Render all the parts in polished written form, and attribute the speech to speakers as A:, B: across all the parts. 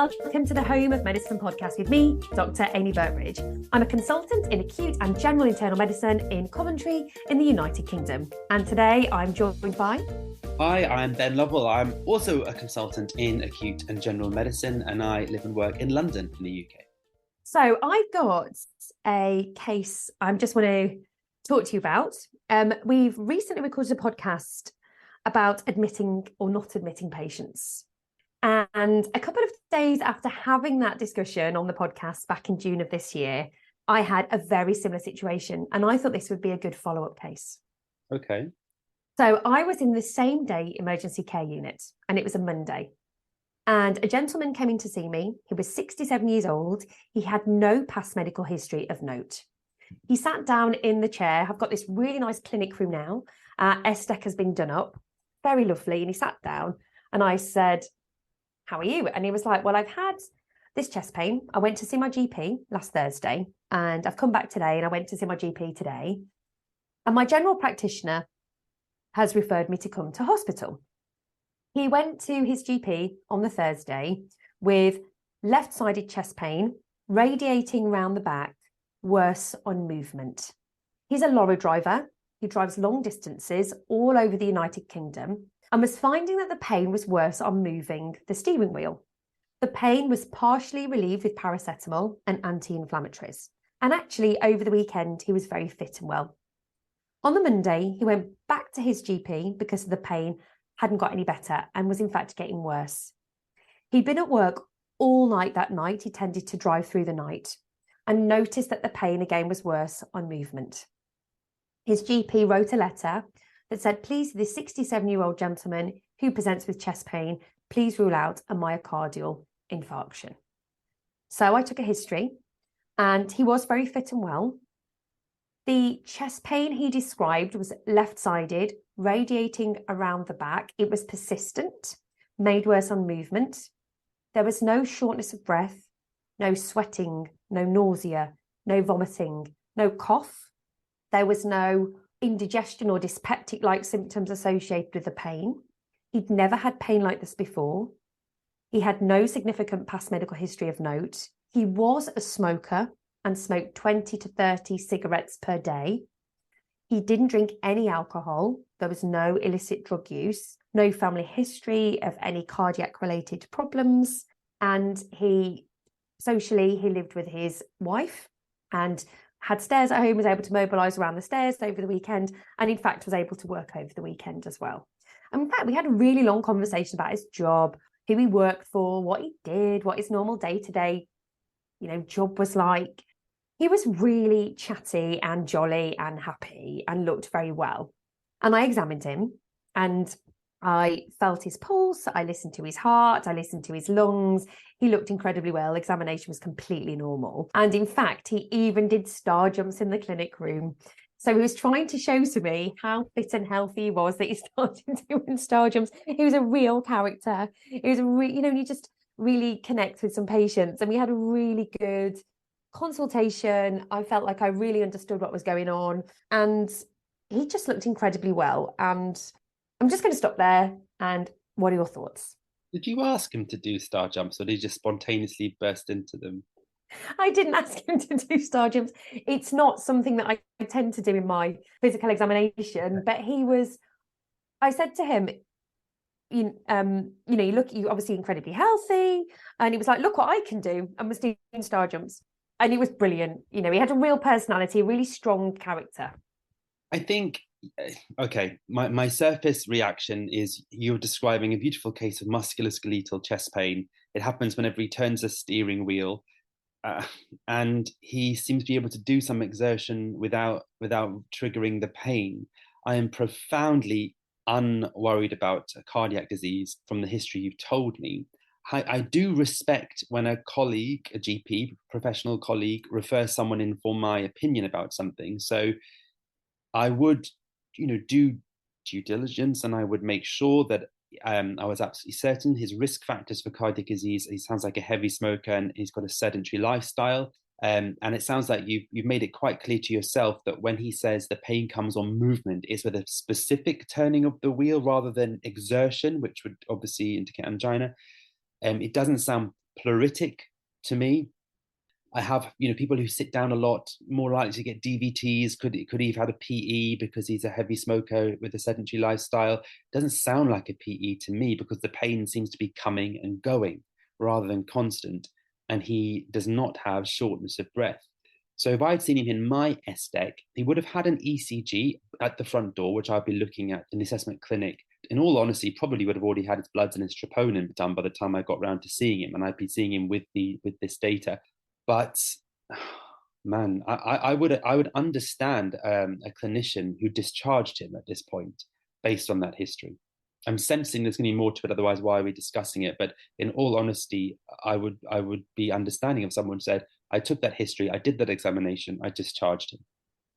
A: welcome to the Home of Medicine podcast with me, Dr. Amie Burtridge. I'm a consultant in acute and general internal medicine in Coventry in the United Kingdom. And today I'm joined by...
B: Hi, I'm Ben Lovell. I'm also a consultant in acute and general medicine, and I live and work in London in the UK.
A: So I've got a case I just want to talk to you about. We've recently recorded a podcast about admitting or not admitting patients. And a couple of days after having that discussion on the podcast back in June of this year, I had a very similar situation. And I thought this would be a good follow-up case.
B: Okay.
A: So I was in the same day emergency care unit, and it was a Monday. And a gentleman came in to see me. He was 67 years old. He had no past medical history of note. He sat down in the chair. I've got this really nice clinic room now. S-Deck has been done up. Very lovely. And he sat down and I said, "How are you?" And he was like, "Well, I've had this chest pain. I went to see my GP last Thursday and I've come back today and I went to see my GP today. And my general practitioner has referred me to come to hospital." He went to his GP on the Thursday with left-sided chest pain, radiating round the back, worse on movement. He's a lorry driver. He drives long distances all over the United Kingdom and was finding that the pain was worse on moving the steering wheel. The pain was partially relieved with paracetamol and anti-inflammatories. And actually, over the weekend, he was very fit and well. On the Monday, he went back to his GP because the pain hadn't got any better and was in fact getting worse. He'd been at work all night that night. He tended to drive through the night and noticed that the pain again was worse on movement. His GP wrote a letter that said, "Please, this 67-year-old gentleman who presents with chest pain, please rule out a myocardial infarction." So I took a history and he was very fit and well. The chest pain he described was left-sided, radiating around the back. It was persistent, made worse on movement. There was no shortness of breath, no sweating, no nausea, no vomiting, no cough. There was no indigestion or dyspeptic-like symptoms associated with the pain. He'd never had pain like this before. He had no significant past medical history of note. He was a smoker and smoked 20 to 30 cigarettes per day. He didn't drink any alcohol. There was no illicit drug use, no family history of any cardiac-related problems. And he lived with his wife and had stairs at home, was able to mobilise around the stairs over the weekend, and in fact was able to work over the weekend as well. And in fact, we had a really long conversation about his job, who he worked for, what he did, what his normal day-to-day, job was like. He was really chatty and jolly and happy and looked very well. And I examined him and I felt his pulse, I listened to his heart, I listened to his lungs. He looked incredibly well. Examination was completely normal. And in fact, he even did star jumps in the clinic room. So he was trying to show to me how fit and healthy he was that he started doing star jumps. He was a real character. He was you just really connect with some patients. And we had a really good consultation. I felt like I really understood what was going on. And he just looked incredibly well. And I'm just going to stop there. And what are your thoughts?
B: Did you ask him to do star jumps, or did he just spontaneously burst into them?
A: I didn't ask him to do star jumps. It's not something that I tend to do in my physical examination, but I said to him, you you're obviously incredibly healthy. And he was like, "Look what I can do," and was doing star jumps. And he was brilliant. He had a real personality, a really strong character.
B: I think, okay, my surface reaction is you're describing a beautiful case of musculoskeletal chest pain. It happens whenever he turns a steering wheel. And he seems to be able to do some exertion without triggering the pain. I am profoundly unworried about cardiac disease from the history you've told me. I do respect when a colleague, a GP, professional colleague, refers someone in for my opinion about something. So I would, do due diligence, and I would make sure that I was absolutely certain his risk factors for cardiac disease. He sounds like a heavy smoker and he's got a sedentary lifestyle. And it sounds like you've made it quite clear to yourself that when he says the pain comes on movement, it's with a specific turning of the wheel rather than exertion, which would obviously indicate angina. It doesn't sound pleuritic to me. I have, people who sit down a lot, more likely to get DVTs. Could he have had a PE because he's a heavy smoker with a sedentary lifestyle? Doesn't sound like a PE to me, because the pain seems to be coming and going rather than constant. And he does not have shortness of breath. So if I'd seen him in my SDEC, he would have had an ECG at the front door, which I'd be looking at in the assessment clinic. In all honesty, probably would have already had his bloods and his troponin done by the time I got round to seeing him, and I'd be seeing him with this data. But man, I would understand a clinician who discharged him at this point based on that history. I'm sensing there's going to be more to it, otherwise why are we discussing it? But in all honesty, I would be understanding if someone said, I took that history, I did that examination, I discharged him.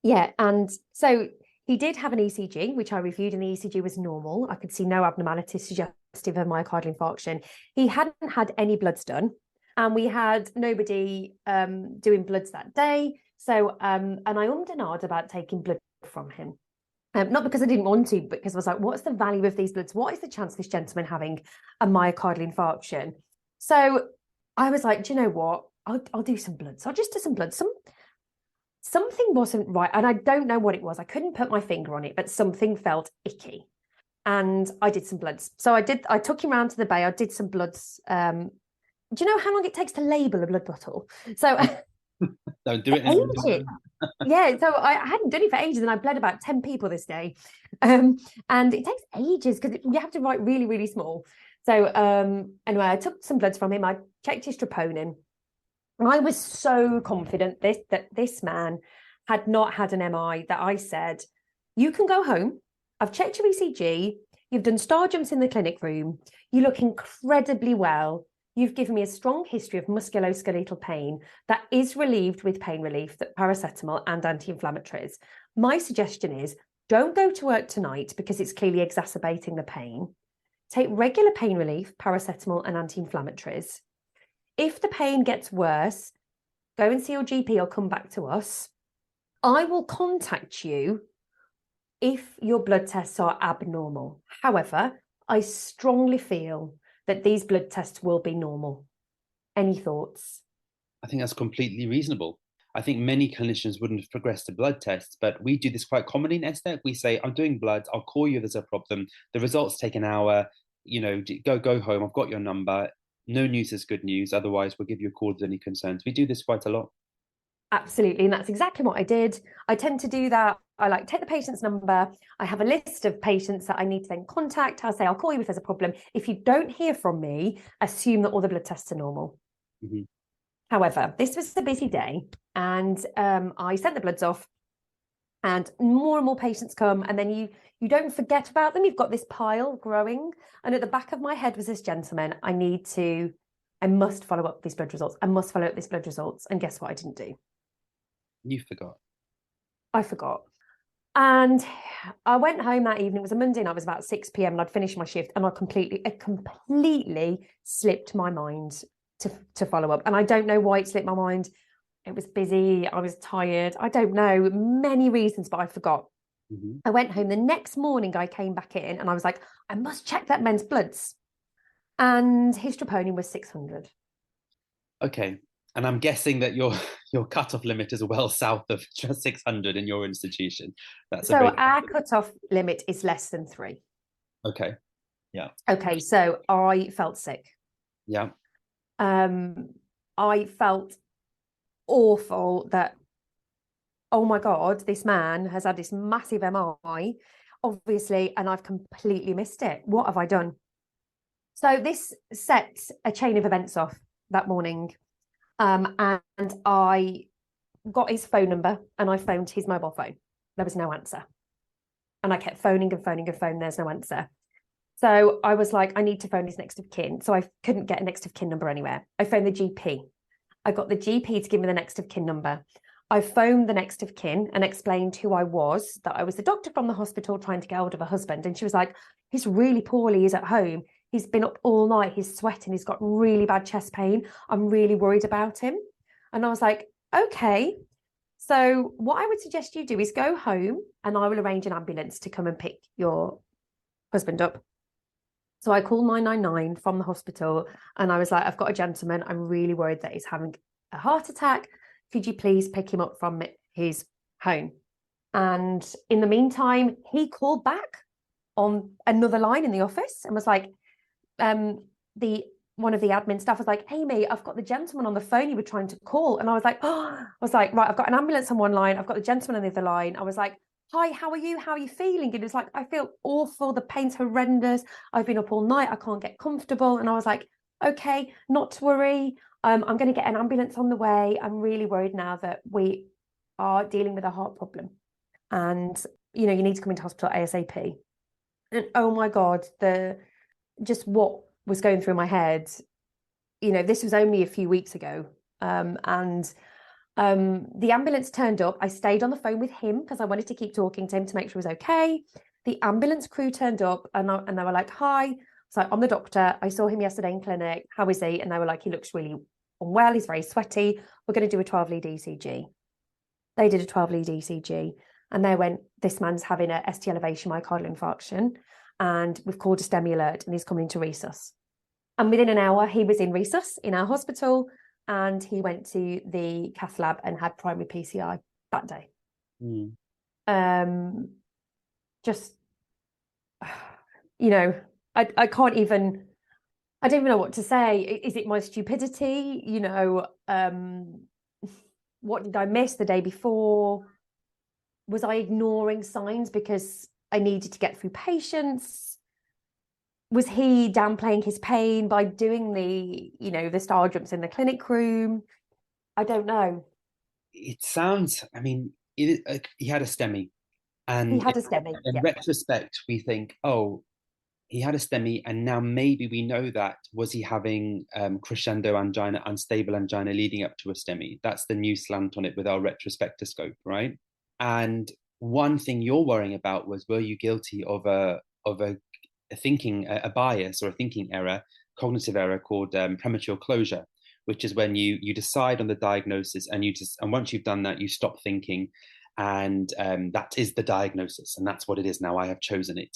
A: Yeah, and so he did have an ECG, which I reviewed, and the ECG was normal. I could see no abnormalities suggestive of myocardial infarction. He hadn't had any bloods done, and we had nobody doing bloods that day. So, and I ummed and ahed about taking blood from him. Not because I didn't want to, but because I was like, what's the value of these bloods? What is the chance of this gentleman having a myocardial infarction? So I was like, do you know what? I'll do some bloods. I'll just do some bloods. Something wasn't right. And I don't know what it was. I couldn't put my finger on it, but something felt icky. And I did some bloods. So I took him round to the bay. I did some bloods. Do you know how long it takes to label a blood bottle? So
B: don't do it.
A: Yeah, so I hadn't done it for ages, and I bled about 10 people this day. And it takes ages because you have to write really, really small. So anyway, I took some bloods from him. I checked his troponin. I was so confident that this man had not had an MI that I said, you can go home. I've checked your ECG. You've done star jumps in the clinic room. You look incredibly well. You've given me a strong history of musculoskeletal pain that is relieved with pain relief, that paracetamol and anti-inflammatories. My suggestion is don't go to work tonight because it's clearly exacerbating the pain. Take regular pain relief, paracetamol and anti-inflammatories. If the pain gets worse, go and see your GP or come back to us. I will contact you if your blood tests are abnormal. However, I strongly feel that these blood tests will be normal. Any thoughts?
B: I think that's completely reasonable. I think many clinicians wouldn't have progressed to blood tests, but we do this quite commonly in SDEC. We say, I'm doing bloods, I'll call you if there's a problem. The results take an hour, go home, I've got your number. No news is good news. Otherwise, we'll give you a call with any concerns. We do this quite a lot.
A: Absolutely. And that's exactly what I did. I tend to do that. I take the patient's number. I have a list of patients that I need to then contact. I'll say, I'll call you if there's a problem. If you don't hear from me, assume that all the blood tests are normal.
B: Mm-hmm.
A: However, this was a busy day, and I sent the bloods off, and more patients come, and then you don't forget about them. You've got this pile growing. And at the back of my head was this gentleman. I must follow up these blood results. I must follow up these blood results. And guess what I didn't do?
B: You forgot.
A: I forgot. And I went home that evening. It was a Monday night. It was about 6 p.m. and I'd finished my shift, and it completely slipped my mind to follow up. And I don't know why it slipped my mind. It was busy. I was tired. I don't know, many reasons, but I forgot.
B: Mm-hmm.
A: I went home. The next morning, I came back in and I was like, I must check that man's bloods. And his troponin was 600.
B: Okay. And I'm guessing that your cutoff limit is well south of 600 in your institution.
A: So our cutoff limit is less than 3.
B: Okay. Yeah.
A: Okay. So I felt sick.
B: Yeah.
A: I felt awful that, oh my God, this man has had this massive MI, obviously, and I've completely missed it. What have I done? So this set a chain of events off that morning. And I got his phone number and I phoned his mobile phone. There was no answer. And I kept phoning and phoning and phoning. There's no answer. So I was like, I need to phone his next of kin. So I couldn't get a next of kin number anywhere. I phoned the GP. I got the GP to give me the next of kin number. I phoned the next of kin and explained who I was, that I was the doctor from the hospital trying to get hold of her husband. And she was like, he's really poorly. He's at home. He's been up all night. He's sweating. He's got really bad chest pain. I'm really worried about him. And I was like, okay. So what I would suggest you do is go home and I will arrange an ambulance to come and pick your husband up. So I called 999 from the hospital and I was like, I've got a gentleman. I'm really worried that he's having a heart attack. Could you please pick him up from his home? And in the meantime, he called back on another line in the office and was like, the one of the admin staff was like, Amy, I've got the gentleman on the phone you were trying to call. And I was like, right, I've got an ambulance on one line. I've got the gentleman on the other line. I was like, hi, how are you? How are you feeling? And it was like, I feel awful. The pain's horrendous. I've been up all night. I can't get comfortable. And I was like, okay, not to worry. I'm going to get an ambulance on the way. I'm really worried now that we are dealing with a heart problem. And, you need to come into hospital ASAP. And oh my God, just what was going through my head, this was only a few weeks ago. And the ambulance turned up. I stayed on the phone with him because I wanted to keep talking to him to make sure he was okay. The ambulance crew turned up and they were like, hi. So I'm the doctor. I saw him yesterday in clinic. How is he? And they were like, he looks really unwell. He's very sweaty. We're going to do a 12-lead ECG. They did a 12-lead ECG and they went, this man's having a ST elevation myocardial infarction and we've called a STEMI alert and he's coming to resus. And within an hour, he was in resus in our hospital and he went to the cath lab and had primary PCI that day. Just, I can't even, I don't even know what to say. Is it my stupidity? What did I miss the day before? Was I ignoring signs because I needed to get through patients? Was he downplaying his pain by doing the star jumps in the clinic room? I don't know.
B: It sounds, I mean, he had a STEMI. And
A: He had a STEMI.
B: in retrospect, we think, oh, he had a STEMI, and now maybe we know that. Was he having crescendo angina, unstable angina leading up to a STEMI? That's the new slant on it with our retrospectoscope, right? And one thing you're worrying about was, were you guilty of a thinking, a bias or a thinking error, cognitive error called premature closure, which is when you decide on the diagnosis and once you've done that, you stop thinking, and that is the diagnosis, and that's what it is now. I have chosen it,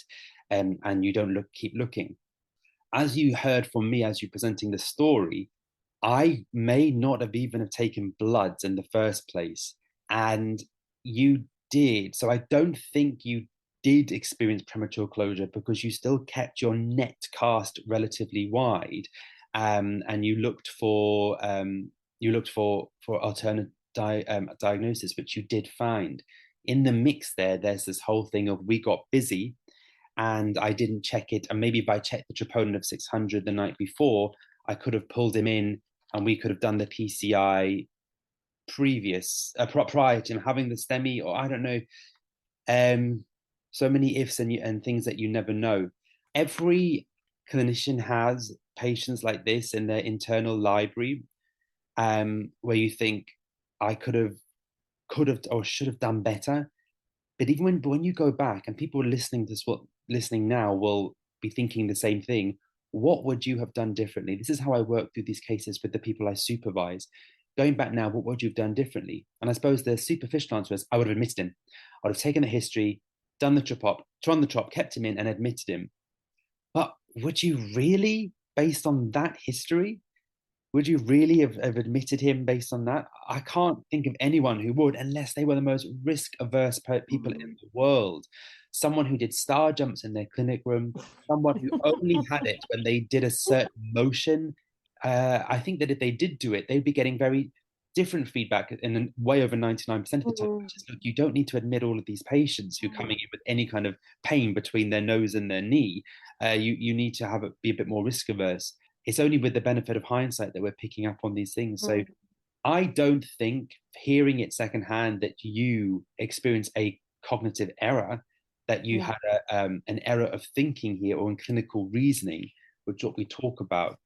B: and you don't keep looking. As you heard from me as you presenting the story, I may not have even have taken bloods in the first place, and you did. So I don't think you did experience premature closure because you still kept your net cast relatively wide, and you looked for alternate diagnosis, which you did find. In the mix there's this whole thing of we got busy and I didn't check it. And maybe if I checked the troponin of 600 the night before, I could have pulled him in and we could have done the PCI prior to him having the STEMI, or I don't know. So many ifs and things that you never know. Every clinician has patients like this in their internal library, where you think I could have or should have done better. But even when you go back, and people listening to this, listening now will be thinking the same thing. What would you have done differently? This is how I work through these cases with the people I supervise. Going back now, what would you have done differently? And I suppose the superficial answer is I would have admitted him. I would have taken the history, done the trop, kept him in and admitted him. But would you really, based on that history, would you really have admitted him based on that? I can't think of anyone who would, unless they were the most risk-averse people in the world. Someone who did star jumps in their clinic room, someone who only had it when they did a certain motion. I think that if they did do it, they'd be getting very different feedback in way over 99% of the time. Which is, look, you don't need to admit all of these patients who are coming in with any kind of pain between their nose and their knee. You need to have it be a bit more risk averse. It's only with the benefit of hindsight that we're picking up on these things. So I don't think, hearing it secondhand, that you experienced a cognitive error, that you had an error of thinking here or in clinical reasoning, which what we talk about.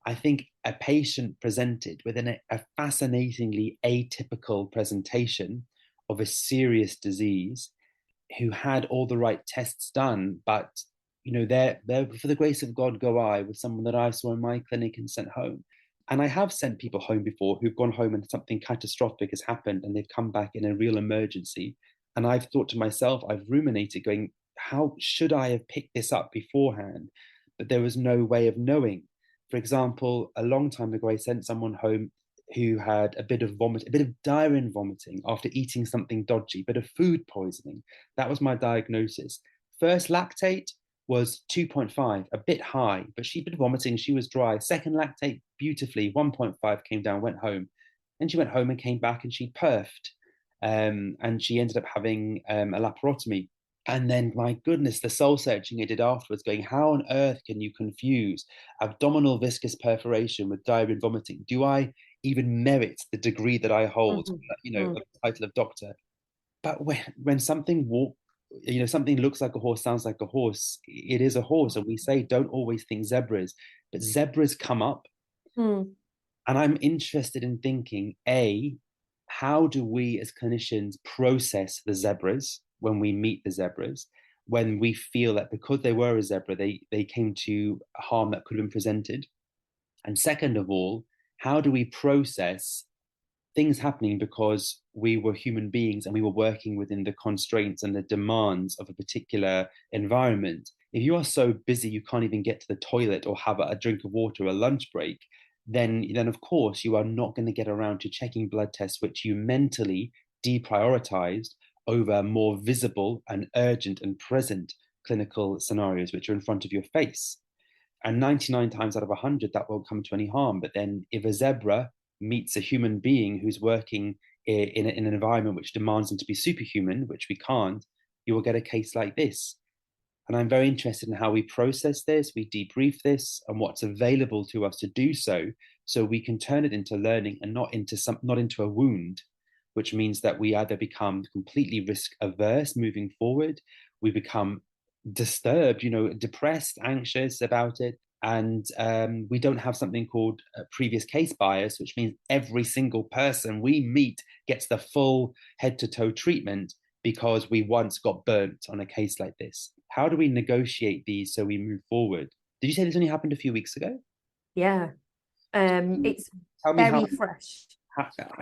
B: I think a patient presented with a fascinatingly atypical presentation of a serious disease, who had all the right tests done, but there for the grace of God go I, with someone that I saw in my clinic and sent home. And I have sent people home before who've gone home and something catastrophic has happened and they've come back in a real emergency. And I've thought to myself, I've ruminated going, how should I have picked this up beforehand? but there was no way of knowing. For example, a long time ago, I sent someone home who had a bit of vomit, a bit of diarrhea and vomiting after eating something dodgy, a bit of food poisoning. That was my diagnosis. First lactate was 2.5, a bit high, but she'd been vomiting, she was dry. Second lactate, beautifully, 1.5 came down, went home. Then she went home and came back and she perfed. And she ended up having a laparotomy. And then, my goodness, the soul searching I did afterwards, going, how on earth can you confuse abdominal viscous perforation with diarrhea and vomiting? Do I even merit the degree that I hold, the title of doctor? But when something something looks like a horse, sounds like a horse, it is a horse. And we say, don't always think zebras, but zebras come up. And I'm interested in thinking, how do we as clinicians process the zebras when we meet the zebras, when we feel that because they were a zebra, they came to harm that could have been presented? And second of all, how do we process things happening because we were human beings and we were working within the constraints and the demands of a particular environment? If you are so busy you can't even get to the toilet or have a drink of water or a lunch break, then of course you are not going to get around to checking blood tests which you mentally deprioritized over more visible and urgent and present clinical scenarios which are in front of your face. And 99 times out of 100, that won't come to any harm. But then if a zebra meets a human being who's working in an environment which demands them to be superhuman, which we can't, you will get a case like this. And I'm very interested in how we process this, we debrief this, and what's available to us to do so we can turn it into learning and not into a wound, which means that we either become completely risk averse moving forward, we become disturbed, depressed, anxious about it. And we don't have something called previous case bias, which means every single person we meet gets the full head to toe treatment because we once got burnt on a case like this. How do we negotiate these so we move forward? Did you say this only happened a few weeks ago?
A: Yeah. It's
B: tell me
A: very fresh.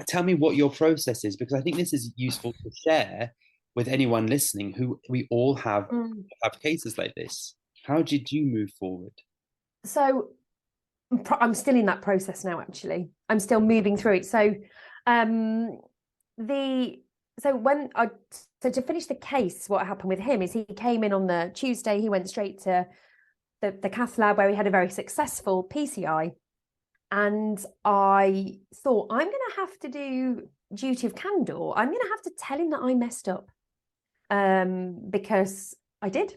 B: Tell me what your process is, because I think this is useful to share with anyone listening who we all have cases like this. How did you move forward?
A: So I'm still in that process now, actually. I'm still moving through it. So to finish the case, what happened with him is he came in on the Tuesday, he went straight to the cath lab where he had a very successful PCI. And I thought, I'm going to have to do duty of candor. I'm going to have to tell him that I messed up because I did.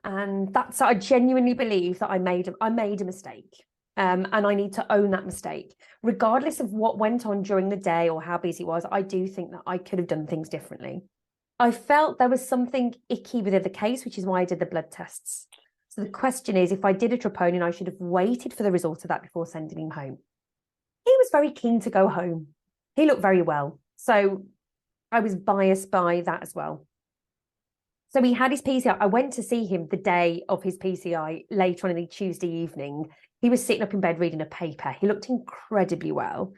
A: And I genuinely believe that I made a mistake. And I need to own that mistake. Regardless of what went on during the day or how busy it was, I do think that I could have done things differently. I felt there was something icky within the case, which is why I did the blood tests. So the question is, if I did a troponin, I should have waited for the result of that before sending him home. He was very keen to go home. He looked very well. So I was biased by that as well. So he had his PCI. I went to see him the day of his PCI later on in the Tuesday evening. He was sitting up in bed reading a paper. He looked incredibly well.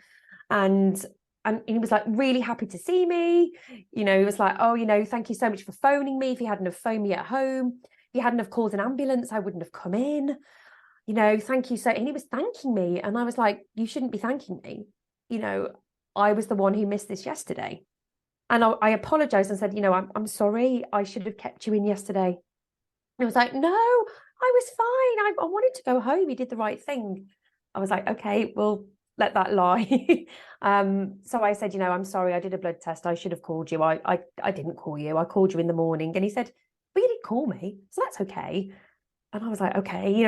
A: And he was like really happy to see me. He was like, oh, thank you so much for phoning me. If you hadn't have phoned me at home, if you hadn't have called an ambulance, I wouldn't have come in. Thank you. And he was thanking me. And I was like, you shouldn't be thanking me. I was the one who missed this yesterday. And I apologized and said, I'm sorry. I should have kept you in yesterday. And he was like, no, I was fine. I wanted to go home. He did the right thing. I was like, okay, well, let that lie. So I said, I'm sorry. I did a blood test. I should have called you. I didn't call you. I called you in the morning. And he said, but you didn't call me. So that's okay. And I was like, okay, he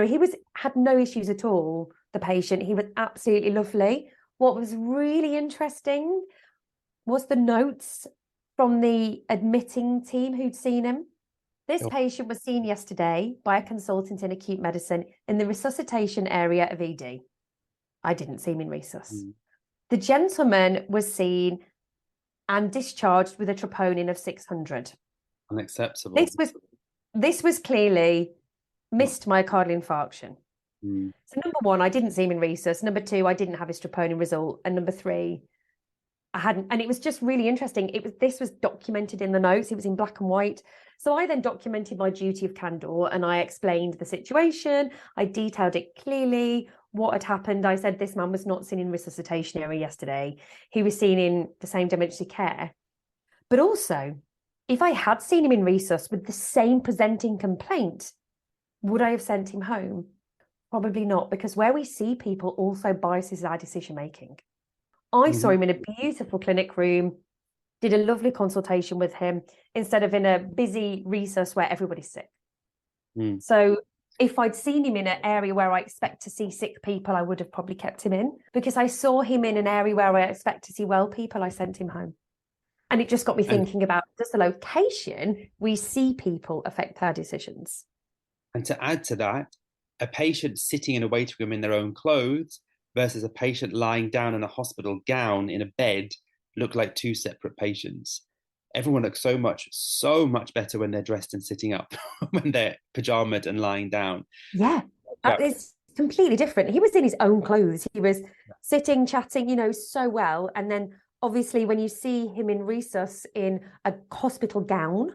A: had no issues at all, the patient. He was absolutely lovely. What was really interesting was the notes from the admitting team who'd seen him. This patient was seen yesterday by a consultant in acute medicine in the resuscitation area of ED. I didn't see him in resus. The gentleman was seen and discharged with a troponin of 600.
B: Unacceptable.
A: This was clearly missed myocardial infarction. So number one, I didn't see him in resus. Number two, I didn't have his troponin result. And number three, I hadn't, and it was just really interesting. This was documented in the notes. It was in black and white. So I then documented my duty of candor and I explained the situation. I detailed it clearly, what had happened. I said this man was not seen in resuscitation area yesterday. He was seen in the same emergency care. But also, if I had seen him in resus with the same presenting complaint, would I have sent him home? Probably not, because where we see people also biases our decision making. I saw him in a beautiful clinic room, did a lovely consultation with him instead of in a busy resus where everybody's sick. So if I'd seen him in an area where I expect to see sick people, I would have probably kept him in. Because I saw him in an area where I expect to see well people, I sent him home. And it just got me thinking about, does the location we see people affect our decisions?
B: And to add to that, a patient sitting in a waiting room in their own clothes versus a patient lying down in a hospital gown in a bed look like two separate patients. Everyone looks so much better when they're dressed and sitting up, when they're pajamaed and lying down.
A: Yeah, it's completely different. He was in his own clothes. He was sitting, chatting, so well. And then obviously when you see him in resus in a hospital gown,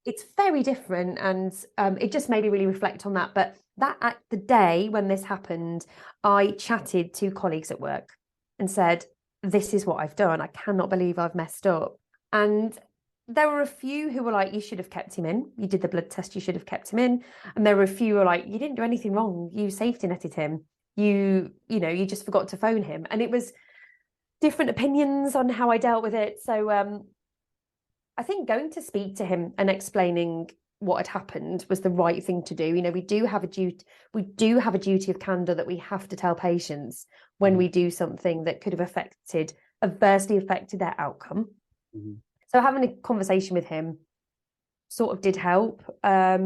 A: it's very different. And it just made me really reflect on that. But that the day when this happened, I chatted to colleagues at work and said, this is what I've done. I cannot believe I've messed up. And there were a few who were like, you should have kept him in. You did the blood test, you should have kept him in. And there were a few who were like, you didn't do anything wrong. You safety netted him. You just forgot to phone him. And it was different opinions on how I dealt with it. So I think going to speak to him and explaining what had happened was the right thing to do. We do have a duty of candor that we have to tell patients when we do something that could have adversely affected their outcome. So having a conversation with him sort of did help. Has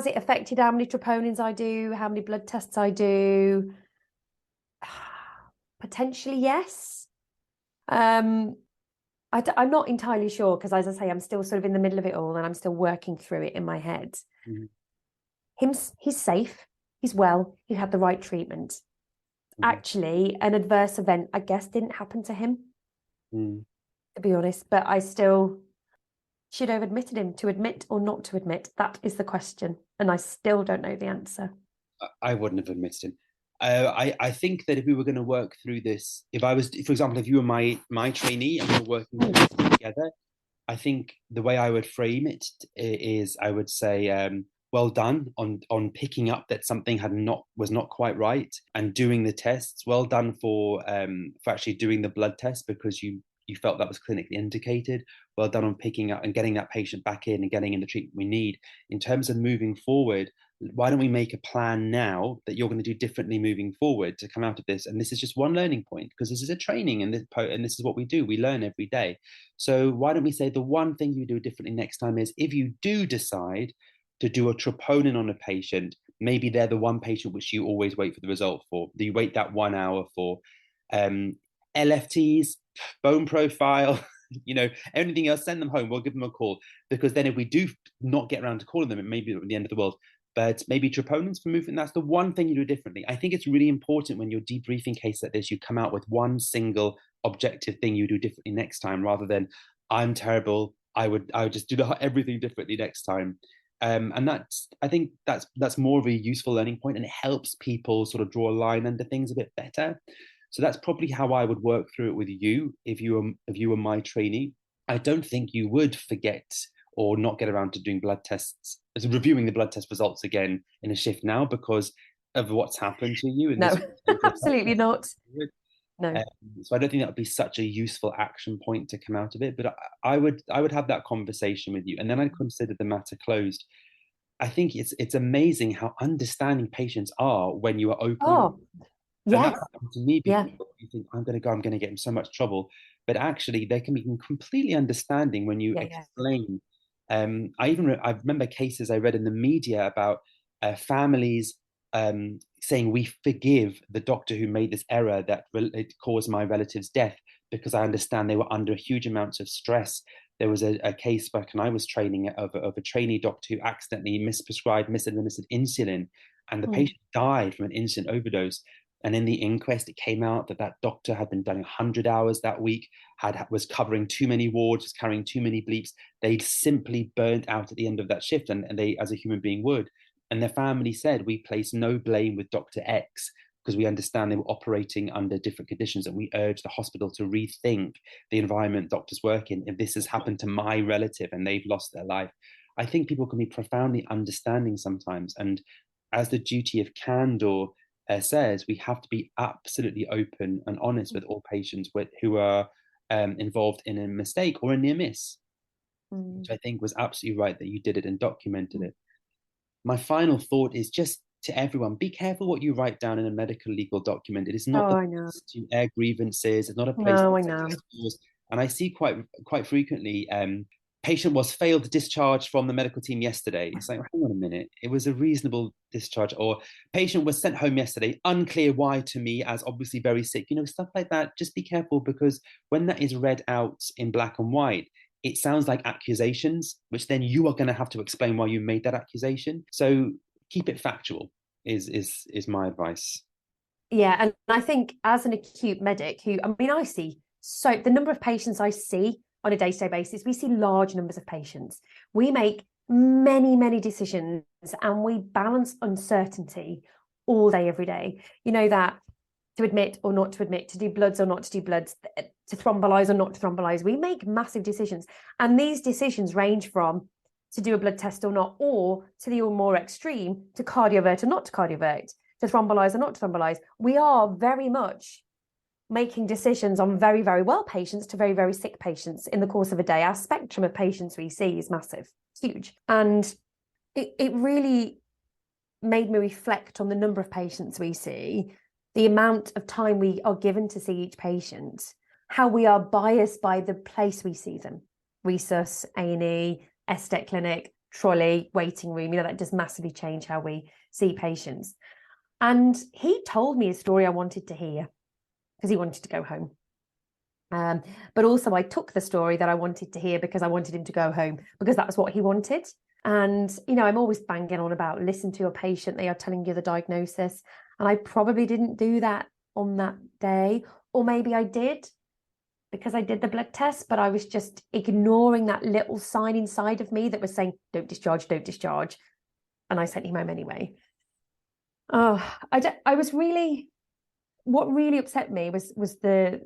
A: it affected how many troponins I do, how many blood tests I do? Potentially, yes. I'm not entirely sure because, as I say, I'm still sort of in the middle of it all and I'm still working through it in my head. He's safe. He's well. He had the right treatment. Actually, an adverse event, I guess, didn't happen to him, to be honest. But I still should have admitted him. To admit or not to admit, that is the question. And I still don't know the answer.
B: I wouldn't have admitted him. I think that if we were going to work through this, if I was, for example, if you were my trainee and we were working together, I think the way I would frame it is I would say, well done on picking up that something was not quite right and doing the tests. Well done for actually doing the blood test because you felt that was clinically indicated. Well done on picking up and getting that patient back in and getting in the treatment we need. In terms of moving forward, why don't we make a plan now that you're going to do differently moving forward to come out of this? And this is just one learning point because this is a training and this is what we do. We learn every day. So why don't we say the one thing you do differently next time is if you do decide to do a troponin on a patient, maybe they're the one patient which you always wait for the result for. Do you wait that 1 hour for? LFTs, bone profile, anything else, send them home. We'll give them a call because then if we do not get around to calling them, it may be at the end of the world. But maybe troponins for movement, that's the one thing you do differently. I think it's really important when you're debriefing case like this, you come out with one single objective thing you do differently next time, rather than I'm terrible. I would just do everything differently next time. And I think that's more of a useful learning point, and it helps people sort of draw a line under things a bit better. So that's probably how I would work through it with you if you were my trainee. I don't think you would forget or not get around to doing blood tests, reviewing the blood test results again in a shift now because of what's happened to you.
A: No, absolutely not. No.
B: So I don't think that would be such a useful action point to come out of it. But I would have that conversation with you, and then I'd consider the matter closed. I think it's amazing how understanding patients are when you are open.
A: Oh, yes.
B: And that happened to me before. You think I'm going to get in so much trouble, but actually they can be completely understanding when you explain. I remember cases I read in the media about families saying we forgive the doctor who made this error that it caused my relative's death because I understand they were under huge amounts of stress. There was a case back when I was training of a trainee doctor who accidentally misadministered insulin, and the patient died from an insulin overdose. And in the inquest, it came out that that doctor had been doing 100 hours that week, was covering too many wards, was carrying too many bleeps. They'd simply burnt out at the end of that shift, and they, as a human being, would. And their family said, we place no blame with Dr. X because we understand they were operating under different conditions, and we urge the hospital to rethink the environment doctors work in if this has happened to my relative and they've lost their life. I think people can be profoundly understanding sometimes. And as the duty of candor says, we have to be absolutely open and honest with all patients who are involved in a mistake or a near miss, which I think was absolutely right that you did it and documented it. My final thought is just to everyone, be careful what you write down in a medical legal document. It is not the place to air grievances. It's not a place to protest scores. And I see quite frequently, patient was failed discharge from the medical team yesterday. It's like, hang on a minute, it was a reasonable discharge. Or patient was sent home yesterday, unclear why to me, as obviously very sick. Stuff like that. Just be careful, because when that is read out in black and white, it sounds like accusations, which then you are going to have to explain why you made that accusation. So keep it factual is my advice.
A: Yeah, and I think as an acute medic, I see the number of patients I see on a day-to-day basis, we see large numbers of patients. We make many decisions, and we balance uncertainty all day, every day. That to admit or not to admit, to do bloods or not to do bloods, to thrombolyze or not to thrombolyze. We make massive decisions. And these decisions range from to do a blood test or not, or to the more extreme, to cardiovert or not to cardiovert, to thrombolyze or not to thrombolyze. We are very much making decisions on very, very well patients to very, very sick patients in the course of a day. Our spectrum of patients we see is massive, huge. And it really made me reflect on the number of patients we see, the amount of time we are given to see each patient, how we are biased by the place we see them. Resus, A&E, estet clinic, trolley, waiting room, that does massively change how we see patients. And he told me a story I wanted to hear because he wanted to go home. But also I took the story that I wanted to hear because I wanted him to go home, because that was what he wanted. And, I'm always banging on about listen to your patient. They are telling you the diagnosis. And I probably didn't do that on that day. Or maybe I did because I did the blood test, but I was just ignoring that little sign inside of me that was saying, don't discharge, don't discharge. And I sent him home anyway. What really upset me was the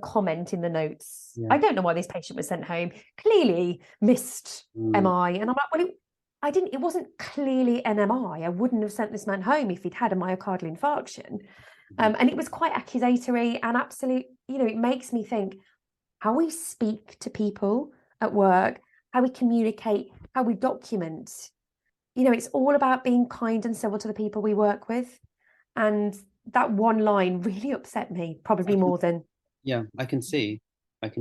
A: comment in the notes. Yeah. I don't know why this patient was sent home. Clearly missed MI. And I'm like, well, it wasn't clearly an MI. I wouldn't have sent this man home if he'd had a myocardial infarction. And it was quite accusatory and absolute, it makes me think how we speak to people at work, how we communicate, how we document. It's all about being kind and civil to the people we work with. And that one line really upset me, probably more than...
B: Yeah, I can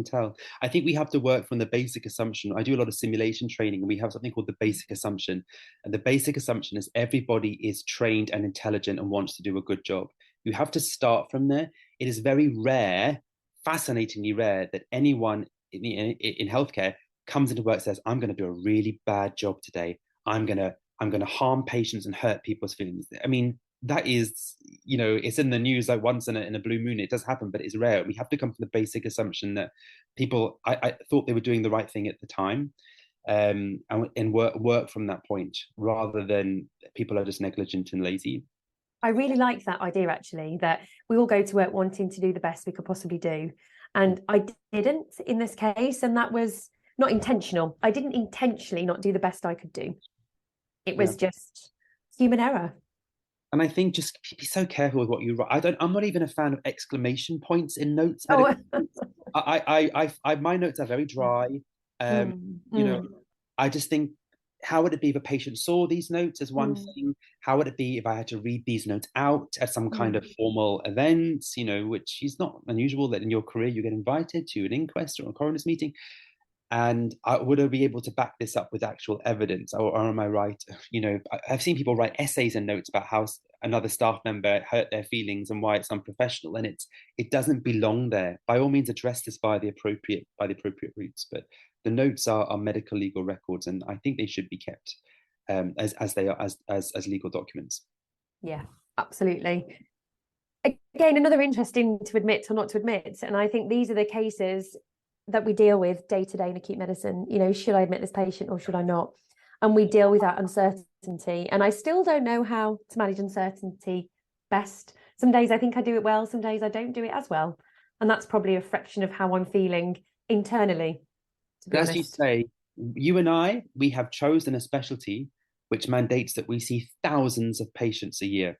B: tell. I think we have to work from the basic assumption. I do a lot of simulation training, and we have something called the basic assumption. And the basic assumption is everybody is trained and intelligent and wants to do a good job. You have to start from there. It is very rare, fascinatingly rare, that anyone in healthcare comes into work and says, I'm going to do a really bad job today. I'm going to harm patients and hurt people's feelings. I mean, that is, it's in the news like once in a blue moon. It does happen, but it's rare. We have to come from the basic assumption that people, I thought they were doing the right thing at the time, and work from that point, rather than people are just negligent and lazy.
A: I really like that idea, actually, that we all go to work wanting to do the best we could possibly do. And I didn't in this case, and that was not intentional. I didn't intentionally not do the best I could do. It was just human error. And
B: I think just be so careful with what you write. I'm not even a fan of exclamation points in notes. My notes are very dry. I just think, how would it be if a patient saw these notes as one thing? How would it be if I had to read these notes out at some kind of formal event, which is not unusual that in your career you get invited to an inquest or a coroner's meeting. And would I be able to back this up with actual evidence, or am I right? I've seen people write essays and notes about how another staff member hurt their feelings and why it's unprofessional, and it doesn't belong there. By all means, address this by the appropriate routes, but the notes are medical legal records, and I think they should be kept as they are as legal documents.
A: Yeah, absolutely. again, another interesting to admit or not to admit. And I think these are the cases that we deal with day to day in acute medicine. You know, should I admit this patient or should I not? And we deal with that uncertainty. And I still don't know how to manage uncertainty best. Some days I think I do it well, some days I don't do it as well. And that's probably a fraction of how I'm feeling internally, to be
B: As
A: honest.
B: you say, you and I, we have chosen a specialty which mandates that we see thousands of patients a year.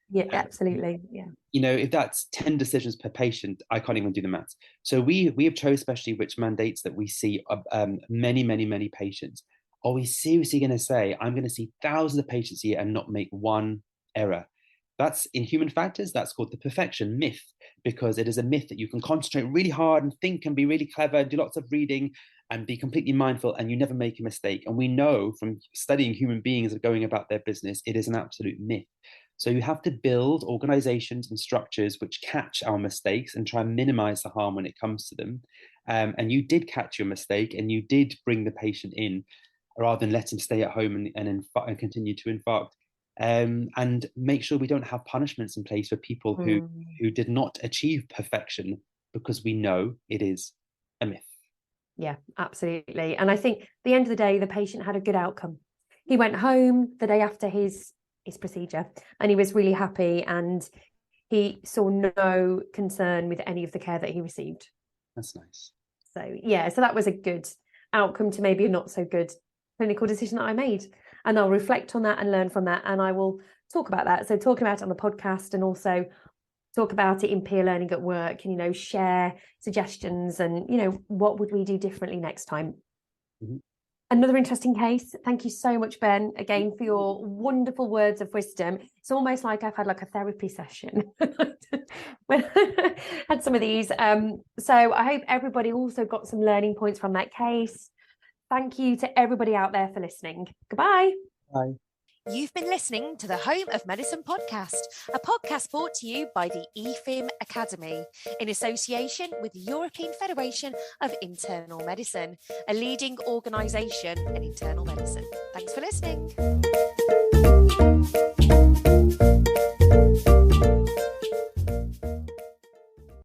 A: Yeah, absolutely. Yeah.
B: You know, if that's 10 decisions per patient, I can't even do the maths. So we have chosen specialty which mandates that we see many patients. Are we seriously going to say, I'm going to see thousands of patients a year and not make one error? That's in human factors, that's called the perfection myth, because it is a myth that you can concentrate really hard and think and be really clever and do lots of reading and be completely mindful and you never make a mistake. And we know from studying human beings of going about their business, it is an absolute myth. So you have to build organizations and structures which catch our mistakes and try and minimize the harm when it comes to them. And you did catch your mistake and you did bring the patient in rather than let him stay at home and continue to infarct. And make sure we don't have punishments in place for people who did not achieve perfection, because we know it is a myth.
A: Yeah, absolutely. And I think at the end of the day, the patient had a good outcome. He went home the day after his procedure and he was really happy and he saw no concern with any of the care that he received.
B: That's nice.
A: So yeah, so that was a good outcome to maybe a not so good clinical decision that I made. And I'll reflect on that and learn from that. And I will talk about that. So talking about it on the podcast and also talk about it in peer learning at work and, you know, share suggestions and, you know, what would we do differently next time? Mm-hmm. Another interesting case. Thank you so much, Ben, again, for your wonderful words of wisdom. It's almost like I've had like a therapy session when I had some of these. So I hope everybody also got some learning points from that case. Thank you to everybody out there for listening. Goodbye.
B: Bye.
C: You've been listening to the Home of Medicine podcast, a podcast brought to you by the EFIM Academy in association with the European Federation of Internal Medicine, a leading organisation in internal medicine. Thanks for listening.